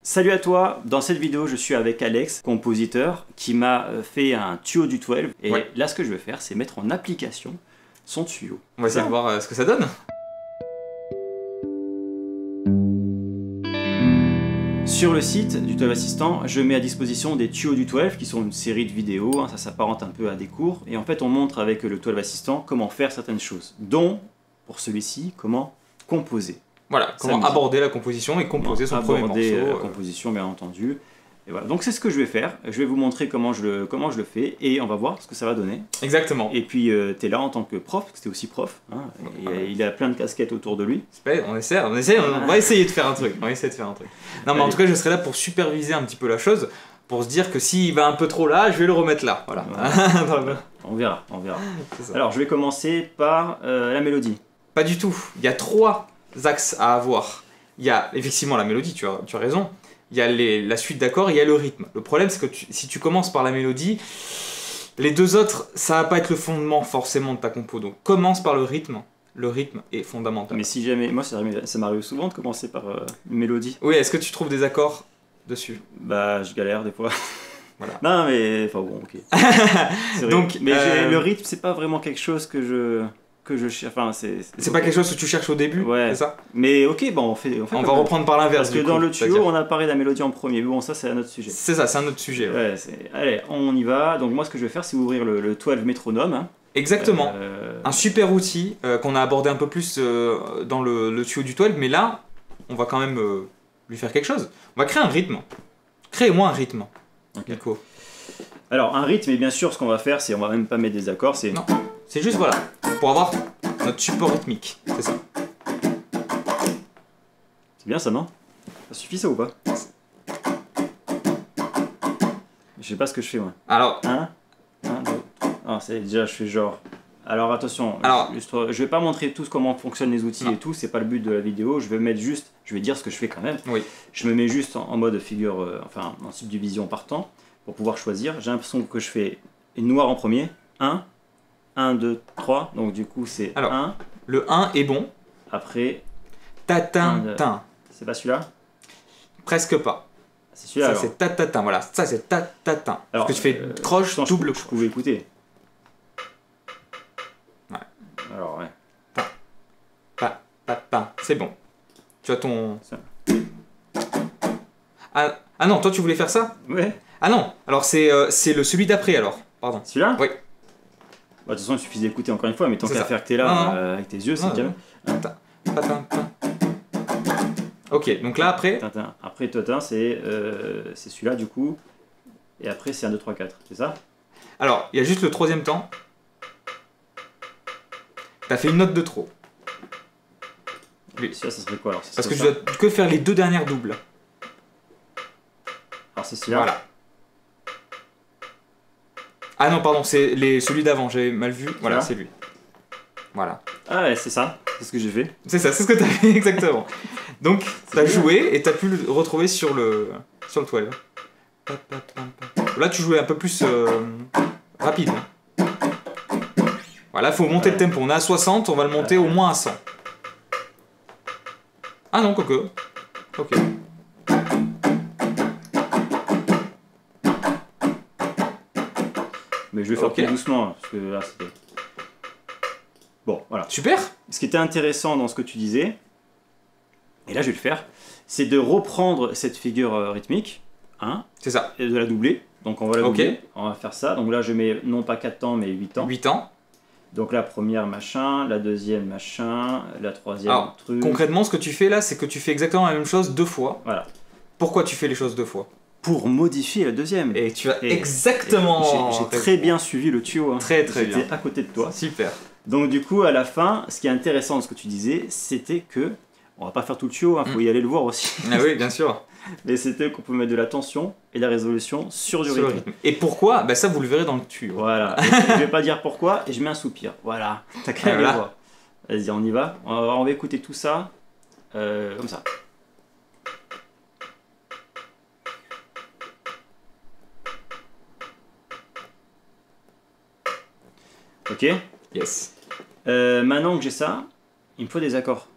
Salut à toi, dans cette vidéo je suis avec Alex, compositeur, qui m'a fait un tuyau du 12 et là ce que je vais faire c'est mettre en application son tuyau. On va essayer de voir ce que ça donne. Sur le site du 12 Assistant, je mets à disposition des tuyaux du 12 qui sont une série de vidéos, ça s'apparente un peu à des cours et en fait on montre avec le 12 Assistant comment faire certaines choses, dont pour celui-ci comment composer. Voilà, comment aborder la composition et composer son premier morceau. Aborder la composition, bien entendu. Et voilà. Donc c'est ce que je vais faire. Je vais vous montrer comment je le fais et on va voir ce que ça va donner. Exactement. Et puis tu es là en tant que prof, parce que tu es aussi prof. Hein, et il a plein de casquettes autour de lui. On va essayer de faire un truc. Non mais en tout cas je serai là pour superviser un petit peu la chose, pour se dire que s'il va un peu trop là, je vais le remettre là. Voilà. On verra. Alors je vais commencer par la mélodie. Pas du tout. Il y a 3 axes à avoir. Il y a effectivement la mélodie, tu as raison. Il y a la suite d'accords et il y a le rythme. Le problème c'est que si tu commences par la mélodie, les deux autres, ça va pas être le fondement forcément de ta compo. Donc commence par le rythme. Le rythme est fondamental. Mais si jamais, moi ça m'arrive souvent de commencer par une mélodie. Oui, est-ce que tu trouves des accords dessus? Bah je galère des fois. Voilà. Non mais, enfin bon, ok. Donc, mais le rythme c'est pas vraiment quelque chose que je cherche, enfin c'est pas quelque chose que tu cherches au début, ouais. C'est ça? Mais ok, bon on va reprendre par l'inverse. Parce que dans le tuyau, on a parlé de la mélodie en premier, bon ça c'est un autre sujet. C'est ça, c'est un autre sujet. Ouais, allez, on y va. Donc moi ce que je vais faire, c'est ouvrir le 12 métronome. Hein. Exactement. Un super outil qu'on a abordé un peu plus dans le tuyau du 12, mais là, on va quand même lui faire quelque chose. On va créer un rythme. Crée-moi un rythme, Nico. Alors un rythme, et bien sûr ce qu'on va faire, c'est on va même pas mettre des accords, c'est... Non, c'est juste voilà, pour avoir notre support rythmique, c'est ça. C'est bien ça, non? Ça suffit ça ou pas? Je sais pas ce que je fais moi. Alors... 1, 2, 3... Ah, c'est déjà, je fais genre... Alors attention, je vais pas montrer tous comment fonctionnent les outils et tout, c'est pas le but de la vidéo, je vais dire ce que je fais quand même. Oui. Je me mets juste en mode figure, enfin en subdivision par temps, pour pouvoir choisir. J'ai l'impression que je fais noir en premier, 1, 2, 3, donc du coup c'est 1. Le 1 est bon. Après... Ta-tin-tin. C'est pas celui-là? Presque pas. C'est celui-là. Ça c'est ta-ta-tin, voilà, ça c'est ta-ta-tin. Alors, parce que tu fais croche, double croche. Je pouvais écouter. Ouais. Alors ouais. Ta, c'est bon. Tu as ton... Ah non, toi tu voulais faire ça? Ouais. Ah non, alors c'est celui d'après alors, pardon. Celui-là? Oui. Bah, de toute façon il suffit d'écouter encore une fois, mais tant qu'à faire que t'es là avec tes yeux, c'est déjà... Ok, donc là après... Après Totin c'est celui-là du coup, et après c'est 1, 2, 3, 4, c'est ça? Alors, il y a juste le 3e temps. T'as fait une note de trop. Oui. Ça serait quoi alors? Parce que tu dois que faire les 2 dernières doubles. Alors c'est celui-là? Voilà. Ah non, pardon, c'est celui d'avant, j'avais mal vu. Voilà, c'est lui. Voilà. Ah ouais, c'est ça, c'est ce que j'ai fait. C'est ça, c'est ce que t'as fait, exactement. Donc, t'as joué et t'as pu le retrouver sur le 12. Là, tu jouais un peu plus rapide. Voilà, faut monter le tempo. On est à 60, on va le monter au moins à 100. Ah non, quoique. Ok. Mais je vais faire plus doucement, parce que là c'était... Bon, voilà. Super. Ce qui était intéressant dans ce que tu disais, et là je vais le faire, c'est de reprendre cette figure rythmique, c'est ça, et de la doubler. Donc on va la doubler, on va faire ça. Donc là je mets non pas 4 temps, mais 8 temps. 8 temps. Donc la première machin, la deuxième machin, la troisième truc... Concrètement, ce que tu fais là, c'est que tu fais exactement la même chose 2 fois. Voilà. Pourquoi tu fais les choses 2 fois? Pour modifier la deuxième. Et tu as exactement... J'ai très bien suivi le tuyau. Hein. Très bien. J'étais à côté de toi. Super. Donc du coup, à la fin, ce qui est intéressant dans ce que tu disais, c'était que... On va pas faire tout le tuyau, faut y aller le voir aussi. Ah oui, bien sûr. Mais c'était qu'on peut mettre de la tension et de la résolution sur du rythme. Et pourquoi? Bah ça, vous le verrez dans le tuyau. Voilà. Je vais pas dire pourquoi, et je mets un soupir. Voilà. T'as qu'à aller voir. Vas-y, on y va. On va écouter tout ça comme ça. Ok? Yes. Maintenant que j'ai ça, il me faut des accords.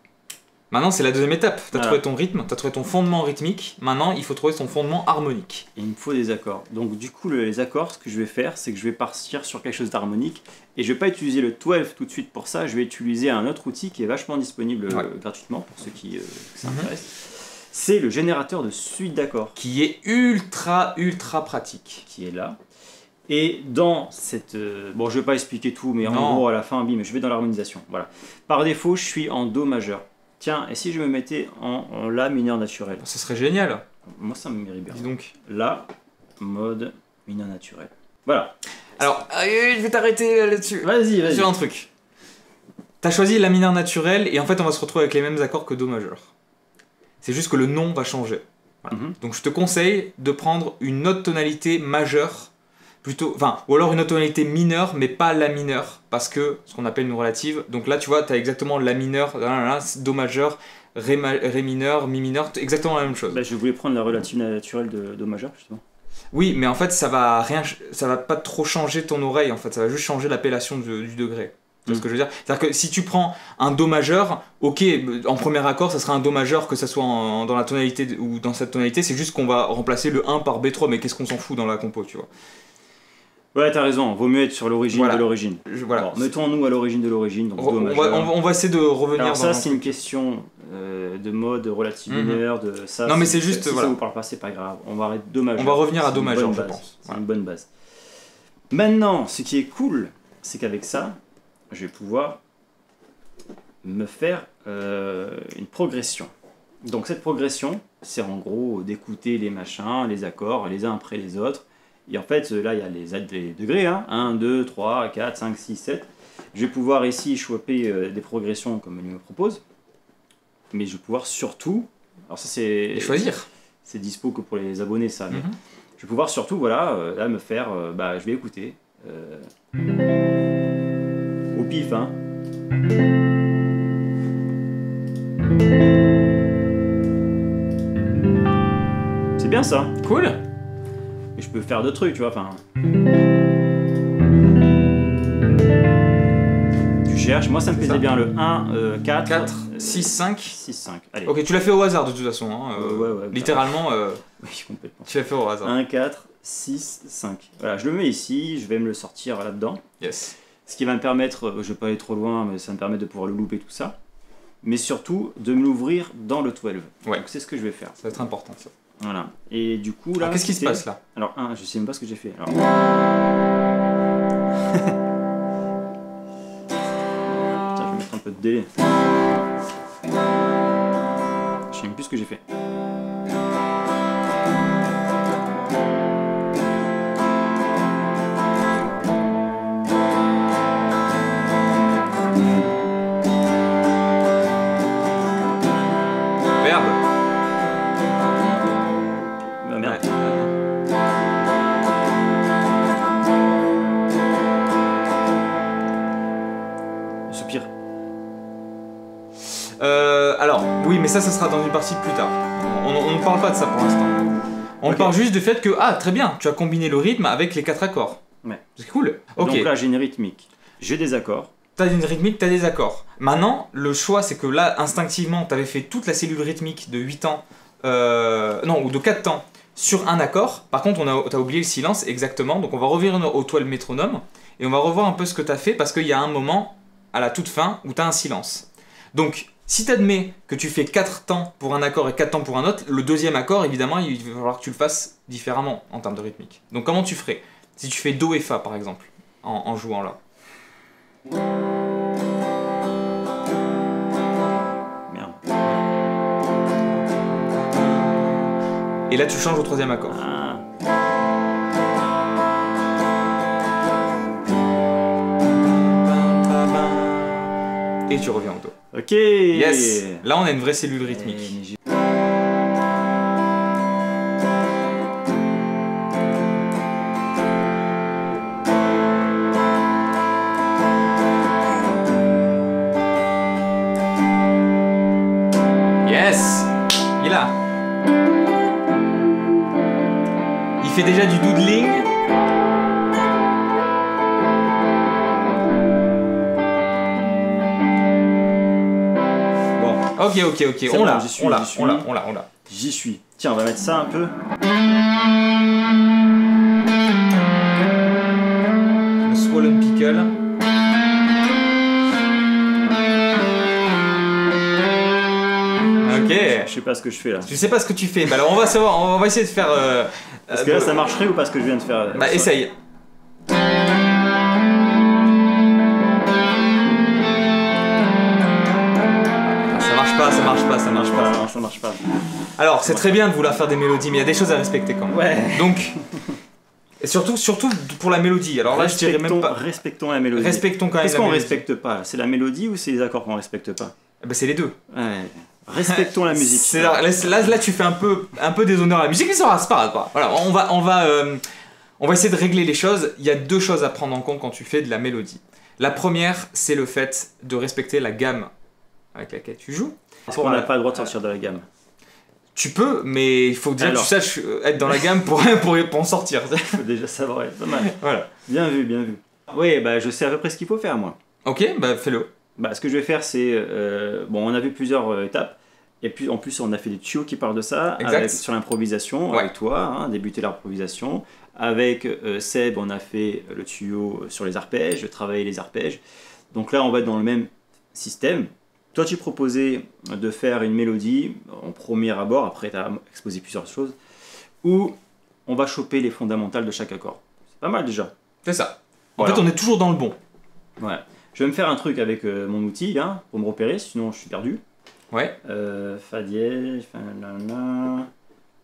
Maintenant, c'est la deuxième étape. Tu as Voilà. trouvé ton rythme, tu as trouvé ton fondement rythmique. Maintenant, il faut trouver son fondement harmonique. Et il me faut des accords. Donc du coup, les accords, ce que je vais faire, c'est que je vais partir sur quelque chose d'harmonique. Et je vais pas utiliser le 12 tout de suite pour ça. Je vais utiliser un autre outil qui est vachement disponible gratuitement pour ceux qui s'intéressent. C'est le générateur de suite d'accords. Qui est ultra pratique. Qui est là. Et dans cette... bon, je vais pas expliquer tout, mais Non. en gros, à la fin, bim, je vais dans l'harmonisation. Voilà. Par défaut, je suis en Do majeur. Tiens, et si je me mettais en La mineur naturel? Ce serait génial. Moi, ça me mérite bien. Dis donc. La, mode, mineur naturel. Voilà. Alors, je vais t'arrêter là-dessus. Vas-y. Sur un truc. T'as choisi la mineure naturelle et en fait on va se retrouver avec les mêmes accords que Do majeur. C'est juste que le nom va changer. Voilà. Donc je te conseille de prendre une autre tonalité majeure, plutôt, enfin, ou alors une autre tonalité mineure, mais pas la mineure, parce que ce qu'on appelle une relative. Donc là tu vois, t'as exactement la mineure, Do majeur, Ré mineur, Mi mineur, exactement la même chose. Bah, je voulais prendre la relative naturelle de Do majeur justement. Oui, mais en fait ça va pas trop changer ton oreille en fait, ça va juste changer l'appellation du degré. C'est ce que je veux dire. C'est-à-dire que si tu prends un Do majeur, ok, en premier accord, ça sera un Do majeur, que ça soit dans la tonalité ou dans cette tonalité, c'est juste qu'on va remplacer le 1 par B3, mais qu'est-ce qu'on s'en fout dans la compo, tu vois. Ouais, t'as raison, vaut mieux être sur l'origine de l'origine. Voilà. Mettons-nous à l'origine de l'origine, donc Do majeur. On va essayer de revenir. Alors ça, c'est une question de mode, relative mineure, de ça. Non, mais c'est juste, si voilà. ça vous parle pas, c'est pas grave. On va arrêter Do majeur. On va revenir à Do majeur, je pense. C'est une bonne base. Maintenant, ce qui est cool, c'est qu'avec ça, je vais pouvoir me faire une progression. Donc cette progression, c'est en gros d'écouter les machins, les accords, les uns après les autres. Et en fait, là, il y a les degrés, hein. 1, 2, 3, 4, 5, 6, 7. Je vais pouvoir ici choper des progressions comme il me propose. Mais je vais pouvoir surtout... Alors ça, c'est... Et choisir. C'est dispo que pour les abonnés, ça. Mais je vais pouvoir surtout, voilà, là, me faire... je vais écouter. Au pif, hein. C'est bien ça. Cool. Et je peux faire d'autres trucs, tu vois, enfin... Tu cherches, moi ça me plaisait bien le 1, 4, 6, 5. 6, 5. Allez. Ok, tu l'as fait au hasard de toute façon. Hein. Ouais, littéralement, oui, complètement. tu l'as fait au hasard. 1, 4, 6, 5. Voilà, je le mets ici, je vais me le sortir là-dedans. Yes. Ce qui va me permettre, je vais pas aller trop loin, mais ça me permet de pouvoir le louper tout ça. Mais surtout, de me l'ouvrir dans le 12. Ouais. Donc c'est ce que je vais faire. Ça va être important ça. Voilà. Et du coup, là... Alors, qu'est-ce qui se passe là? Alors, je sais même pas ce que j'ai fait. Alors... Putain, je vais mettre un peu de délai. Je sais même plus ce que j'ai fait. Verbe. Bah, merde. Soupir. Alors, oui, mais ça sera dans une partie plus tard. On ne parle pas de ça pour l'instant. On parle juste du fait que, très bien, tu as combiné le rythme avec les 4 accords. Ouais. C'est cool. Ok. Donc là, j'ai une rythmique. J'ai des accords. T'as une rythmique, t'as des accords. Maintenant, le choix, c'est que là, instinctivement, t'avais fait toute la cellule rythmique de 8 temps, non, ou de 4 temps, sur un accord. Par contre, t'as oublié le silence, exactement. Donc on va revenir au 12 métronome, et on va revoir un peu ce que t'as fait, parce qu'il y a un moment, à la toute fin, où t'as un silence. Donc, si t'admets que tu fais 4 temps pour un accord et 4 temps pour un autre, le deuxième accord, évidemment, il va falloir que tu le fasses différemment, en termes de rythmique. Donc comment tu ferais? Si tu fais Do et Fa, par exemple, en jouant là. Merde. Et là, tu changes au troisième accord. Ah. Et tu reviens au Do. Ok. Yes. Là, on a une vraie cellule rythmique. Yes. Il est là. Il fait déjà du doodling. Bon, Ok, C'est on bon, l'a, j'y suis, on l'a, j'y suis. on l'a, on l'a, on l'a. J'y suis. Tiens, on va mettre ça un peu. Le Swollen Pickle. Ok. Je sais pas ce que je fais là. Tu sais pas ce que tu fais. Bah alors on va savoir, on va essayer de faire. Est-ce que là ça marcherait ou pas ce que je viens de faire? Bah essaye. Ça marche pas. Non, ça marche pas. Alors c'est très bien de vouloir faire des mélodies, mais il y a des choses à respecter quand même. Ouais. Donc, et surtout pour la mélodie. Alors là je dirais même pas. Respectons la mélodie. Respectons quand même Qu'est-ce la qu'on mélodie. respecte pas? C'est la mélodie ou c'est les accords qu'on respecte pas? Bah c'est les deux. Ouais. Respectons la musique. Là tu fais un peu déshonneur à la musique, mais ça va, c'est pas grave. Voilà, on va essayer de régler les choses. Il y a deux choses à prendre en compte quand tu fais de la mélodie. La première, c'est le fait de respecter la gamme avec laquelle tu joues. Est-ce qu'on n'a pas le droit de sortir de la gamme? Tu peux, mais il faut déjà que tu saches être dans la gamme pour en sortir. Il faut déjà savoir être pas mal. Voilà. Bien vu, bien vu. Oui, bah je sais à peu près ce qu'il faut faire moi. Ok, bah fais-le. Bah, ce que je vais faire, c'est... bon, on a vu plusieurs étapes. Et puis, en plus, on a fait des tuyaux qui parlent de ça. Sur l'improvisation, avec toi, hein, débuter l'improvisation. Avec Seb, on a fait le tuyau sur les arpèges, travailler les arpèges. Donc là, on va être dans le même système. Toi, tu proposais de faire une mélodie en premier abord, après tu as exposé plusieurs choses, où on va choper les fondamentales de chaque accord. C'est pas mal déjà. C'est ça. En fait, on est toujours dans le bon. Ouais. Je vais me faire un truc avec mon outil, hein, pour me repérer, sinon je suis perdu. Ouais. Fa dièse,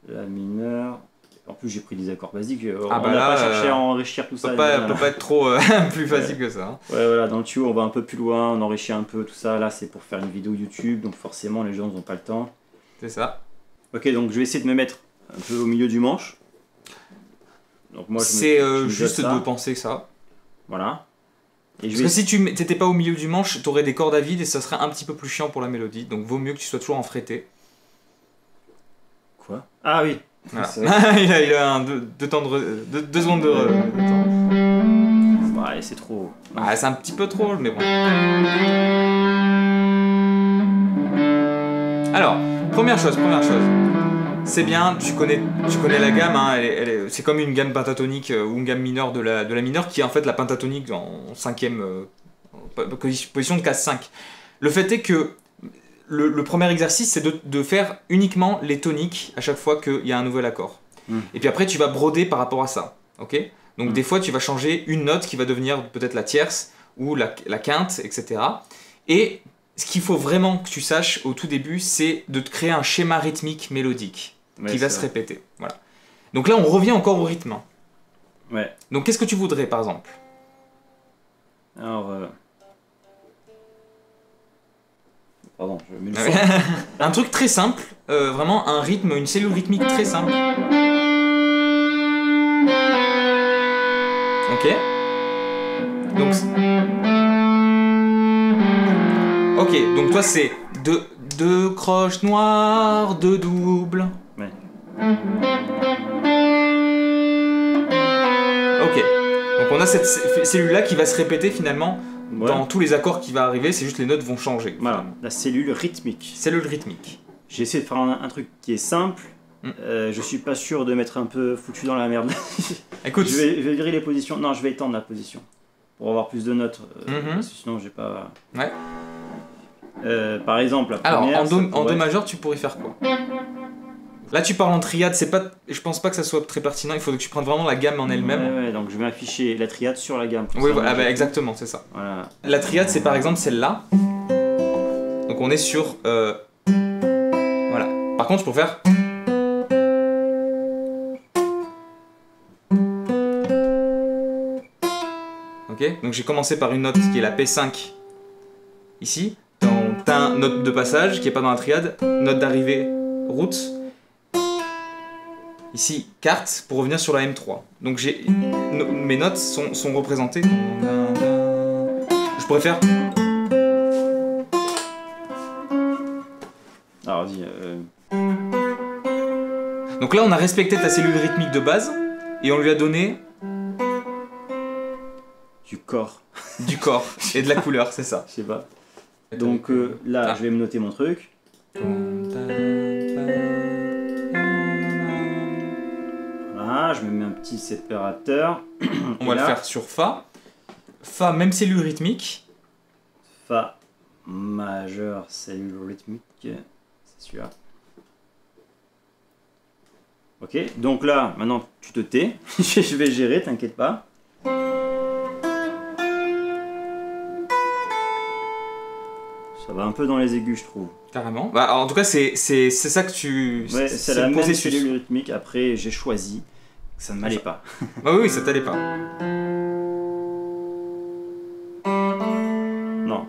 la mineur. En plus, j'ai pris des accords basiques. On va pas chercher à enrichir tout ça. Peut pas être trop plus facile que ça. Hein. Ouais, voilà, dans le tuyau, on va un peu plus loin, on enrichit un peu tout ça. Là, c'est pour faire une vidéo YouTube, donc forcément, les gens n'ont pas le temps. C'est ça. Ok, donc je vais essayer de me mettre un peu au milieu du manche. Donc moi, c'est juste de penser ça. Voilà. Et Parce que si tu n'étais pas au milieu du manche, tu aurais des cordes à vide et ça serait un petit peu plus chiant pour la mélodie. Donc vaut mieux que tu sois toujours en fretté. Quoi? Ah oui. Voilà. il a deux secondes de temps. Ouais, c'est trop. Ah, c'est un petit peu trop, mais bon. Alors, première chose. C'est bien, tu connais la gamme, hein, c'est comme une gamme pentatonique ou une gamme mineure de la mineure qui est en fait la pentatonique en cinquième position de case 5. Le fait est que le premier exercice, c'est de faire uniquement les toniques à chaque fois qu'il y a un nouvel accord. Et puis après, tu vas broder par rapport à ça. Ok ? Donc des fois, tu vas changer une note qui va devenir peut-être la tierce ou la quinte, etc. Et ce qu'il faut vraiment que tu saches au tout début, c'est de te créer un schéma rythmique mélodique qui va se répéter. Voilà. Donc là, on revient encore au rythme. Hein. Ouais. Donc qu'est-ce que tu voudrais, par exemple ? Alors... Pardon, je mets le son. Un truc très simple, vraiment un rythme, une cellule rythmique très simple. Ok. Donc toi c'est deux croches noires, deux doubles. Ouais. Ok. Donc on a cette cellule-là qui va se répéter finalement dans tous les accords qui vont arriver, c'est juste les notes vont changer. Voilà, la cellule rythmique. Cellule rythmique. J'ai essayé de faire un truc qui est simple. Je suis pas sûr de m'être un peu foutu dans la merde. Écoute, je vais virer les positions. Non, je vais étendre la position pour avoir plus de notes. Parce que sinon, j'ai pas. Ouais. Par exemple, la première. Alors, en do majeur, tu pourrais faire quoi? Là, tu parles en triade. Je pense pas que ça soit très pertinent. Il faut que tu prennes vraiment la gamme en elle-même. Ouais, donc je vais afficher la triade sur la gamme. Oui, voilà, exactement, c'est ça. Voilà. La triade, c'est par exemple celle-là. Donc on est sur. Voilà. Par contre, je peux faire. Ok, donc j'ai commencé par une note qui est la P5 ici, note de passage qui est pas dans la triade, note d'arrivée route, ici carte pour revenir sur la M3. Donc mes notes sont représentées. Je pourrais faire. Alors vas-y. Donc là on a respecté ta cellule rythmique de base et on lui a donné. Du corps. Du corps et de la couleur, c'est ça. Je sais pas. Donc là, je vais me noter mon truc. Voilà, je me mets un petit séparateur. On va le faire sur Fa. Fa, même cellule rythmique. Fa majeur, cellule rythmique. C'est celui-là. Ok, donc là, maintenant tu te tais. Je vais gérer, t'inquiète pas. Ça va un peu dans les aigus, je trouve. Carrément. Bah, en tout cas, c'est ça que tu... Ouais, c'est la même cellule rythmique. Après, j'ai choisi que ça ne m'allait pas. Bah oui, ça t'allait pas. Non.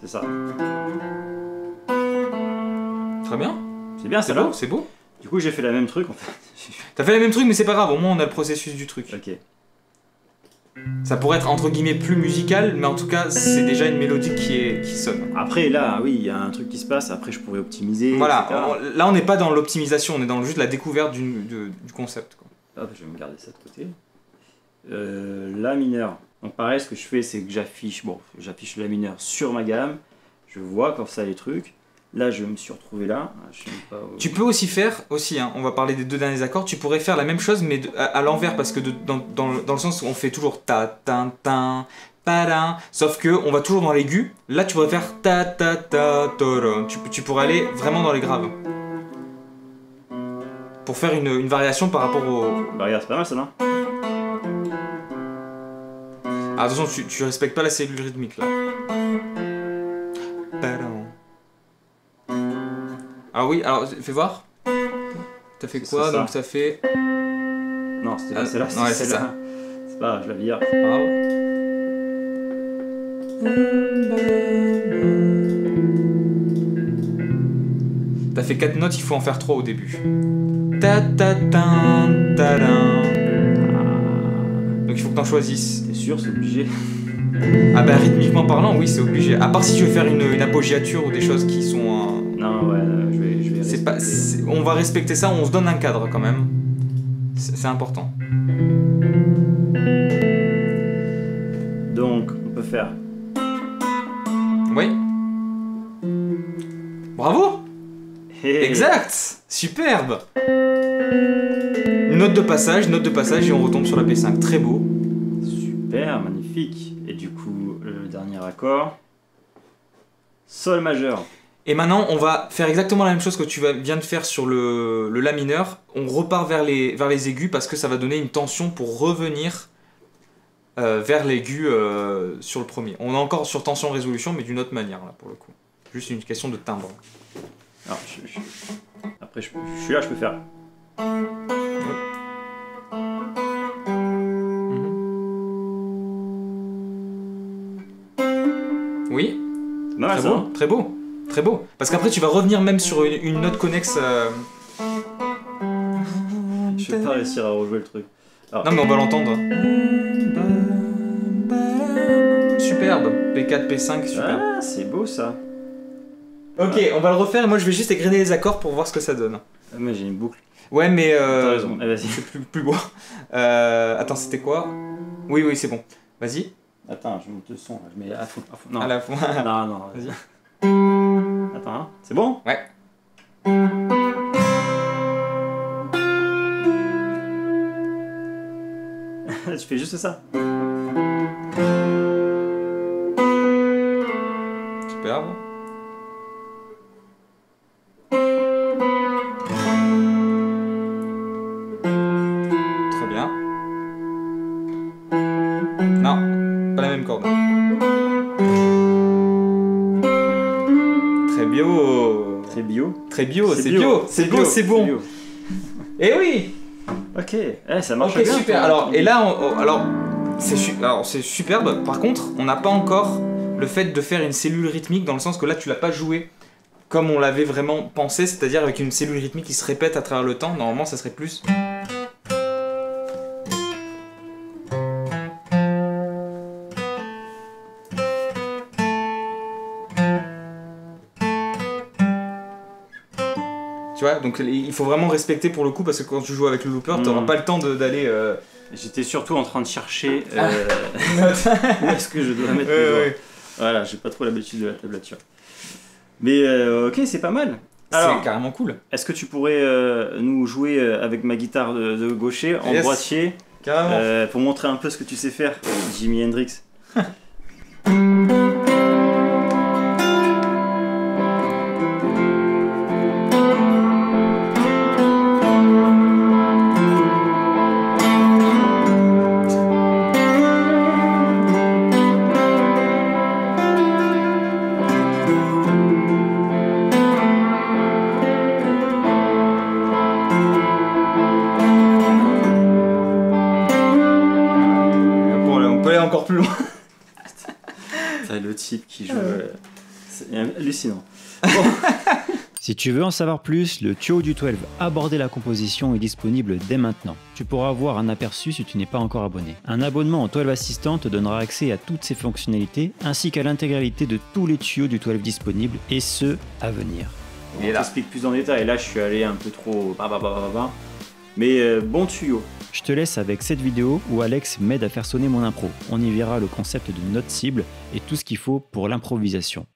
C'est ça. Très bien. C'est bien, C'est c'est beau, c'est beau. Du coup, j'ai fait le même truc en fait. T'as fait le même truc, mais c'est pas grave, au moins on a le processus du truc. Ok. Ça pourrait être entre guillemets plus musical, mais en tout cas, c'est déjà une mélodie qui sonne. Après, là, oui, il y a un truc qui se passe. Après, je pourrais optimiser. Voilà, etc. là on n'est pas dans l'optimisation, on est dans juste la découverte du concept, quoi. Hop, je vais me garder ça de côté. La mineur. Donc pareil, ce que je fais, c'est que j'affiche la mineur sur ma gamme. Je vois comme ça les trucs. Là, je me suis retrouvé là. Je sais même pas où... Tu peux aussi faire, hein, on va parler des deux derniers accords, tu pourrais faire la même chose mais à l'envers, parce que dans le sens où on fait toujours ta ta ta ta, sauf que on va toujours dans l'aigu. Là, tu pourrais faire ta ta ta ta. Tu pourrais aller vraiment dans les graves. Pour faire une variation par rapport au... Bah regarde, c'est pas mal ça, non? Ah, attention, tu respectes pas la cellule rythmique là. Ah oui, alors fais voir. T'as fait quoi? Donc ça fait... Non, c'était pas celle-là, ouais, c'est ça. C'est pas grave, je la vire. T'as fait 4 notes, il faut en faire 3 au début. Ta ta ta ta ta. Donc il faut que t'en choisisses. T'es sûr, c'est obligé? Ah bah rythmiquement parlant, oui, c'est obligé. À part si tu veux faire une appoggiature ou des choses qui sont... Non, ouais, je vais on va respecter ça, on se donne un cadre quand même. C'est important. Donc, on peut faire... Oui. Bravo. Hey. Exact. Superbe. Note de passage et on retombe sur la P5. Très beau. Super, magnifique. Et du coup, le dernier accord... Sol majeur. Et maintenant, on va faire exactement la même chose que tu viens de faire sur le La mineur. On repart vers les aigus parce que ça va donner une tension pour revenir vers l'aigu sur le premier. On est encore sur tension-résolution, mais d'une autre manière, là, pour le coup. Juste une question de timbre. Alors, après, je suis là, je peux faire... Oui. Non, très beau, très beau. Très beau. Parce qu'après, tu vas revenir même sur une note connexe. Je vais pas réussir à rejouer le truc. Alors... Non, mais on va l'entendre. Superbe. P4, P5, superbe. Ah, c'est beau ça. Ok, on va le refaire. Moi, je vais juste égrener les accords pour voir ce que ça donne. Ah, moi, j'ai une boucle. Ouais, mais... T'as raison. Vas-y. C'est plus beau. Attends, c'était quoi? Oui, c'est bon. Vas-y. Attends, je monte le son. Je mets à fond. Non. À la fois. non, vas-y. Attends, hein. C'est bon? Ouais. Tu fais juste ça. Superbe. Très bien. Non, pas la même corde. Très bio. Très bio. Très bio, c'est bio. C'est beau, c'est bon. Bio. Eh oui. Ok, ça marche Ok, bien. super. Alors, et là, c'est superbe. Par contre, on n'a pas encore le fait de faire une cellule rythmique dans le sens que là, tu l'as pas joué comme on l'avait vraiment pensé, c'est-à-dire avec une cellule rythmique qui se répète à travers le temps. Normalement, ça serait plus. Tu vois, donc il faut vraiment respecter pour le coup parce que quand tu joues avec le looper, t'auras pas le temps d'aller. J'étais surtout en train de chercher où est-ce que je dois mettre les doigts. Voilà, j'ai pas trop l'habitude de la tablature. Mais ok, c'est pas mal. Alors, C'est carrément cool. est-ce que tu pourrais nous jouer avec ma guitare de gaucher en Yes. boîtier Carrément. pour montrer un peu ce que tu sais faire, Jimi Hendrix? Bon, on peut aller encore plus loin. C'est le type qui joue. C'est hallucinant. Si tu veux en savoir plus, le tuyau du 12 Aborder la composition est disponible dès maintenant. Tu pourras avoir un aperçu si tu n'es pas encore abonné. Un abonnement au 12 Assistant te donnera accès à toutes ses fonctionnalités ainsi qu'à l'intégralité de tous les tuyaux du 12 disponibles et ceux à venir. Il est On là. t'explique plus en détail. Là, je suis allé un peu trop. Mais bon tuyau. Je te laisse avec cette vidéo où Alex m'aide à faire sonner mon impro. On y verra le concept de note cible et tout ce qu'il faut pour l'improvisation.